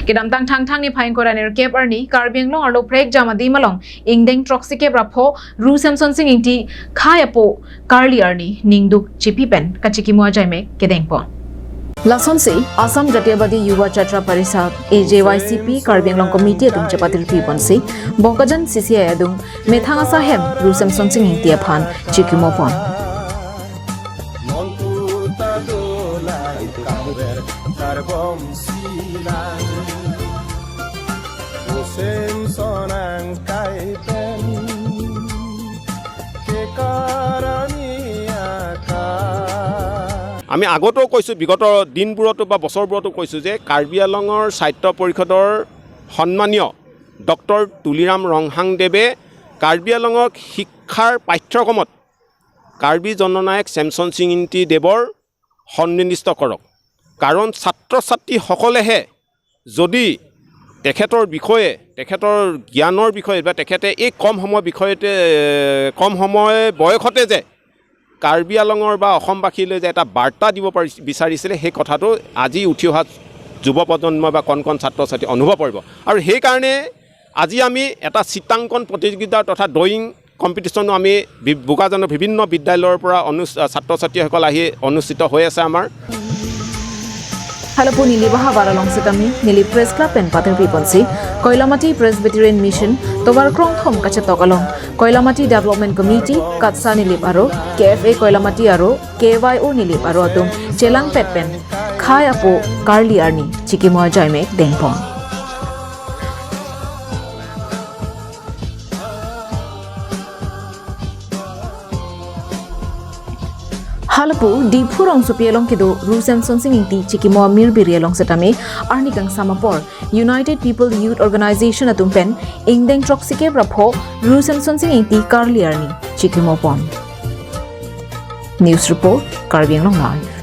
Kedam tang ni phain koranir kep arni Karbi Anglong arlo prekjam adim along ingdeng troxike rapho Ru Semsonsing Ingti Karli arni ningduk chipi pen kachekimo ajaime kedengpo. Lasonsi Assam Jatiyabadi Yuva Chatra Parishad AJYCP Karbi Anglong Committee adum chapatil piponsi Bokajan CCI adum methanga sahem Ru Semsonsing Ingti aphan chikimo pon. আমি আগতেও কৈছো বিগত দিনবোৰতো বা বছৰবোৰতো কৈছো যে কাৰ্বি আংলঙৰ সাহিত্য পৰিষদৰ সন্মানীয় ডক্টৰ তুলিৰাম ৰংহাংদেৱে কাৰ্বি আংলঙক শিক্ষাৰ পাঠ্যক্ৰমত কাৰ্বি জননায়ক ছেমছনছিং ইংতি দেৱৰ সন্নিৱিষ্ট কৰক কাৰণ ছাত্ৰ ছাত্ৰী সকলেহে যদি তেখেতৰ বিষয়ে তেখেতৰ জ্ঞানৰ বিষয়ে বা তেখেতে এই কম সময় বয়সতে যে কাৰ্বি আংলঙৰ বা অসমবাসীলৈ যে এটা বাৰ্তা দিব বিচাৰিছিলে সেই কথাটো আজি উঠি অহা যুৱ প্ৰজন্ম বা কণ ছাত্ৰ ছাত্ৰী অনুভৱ কৰিব আৰু সেই কাৰণে আজি আমি এটা চিত্ৰাংকন প্ৰতিযোগিতা তথা ড্ৰয়িং কম্পিটিশ্যনো আমি বোকাজানৰ বিভিন্ন বিদ্যালয়ৰ পৰা ছাত্ৰ ছাত্ৰীসকল আহি অনুষ্ঠিত হৈ আছে আমাৰ Halapu Nili Bahavara Longsitami, Nili Press Club and Pater Piponsi, Koilamati Presbyterian Mission, Tovar Krong Thom Kachatokalong, Koilamati Development Committee, Katsa Nilip Aro, KFA Koilamati Aro, KYO Nilip Aro Atum, Chelang Petpen, Khai Apo, Karli Arni, Chikimo Jaime, Dengpong. Halapu di Purong Supielong Kido, Ru Semsonsing Ingti Chikimo Mirbirielong Setame, Arni Kang Samapor, United People Youth Organization Atumpen, Ingdeng Troxike Rapho, Ru Semsonsing Ingti Karli Arni, Chikimo Pon. News Report, Karbi Anglong Live.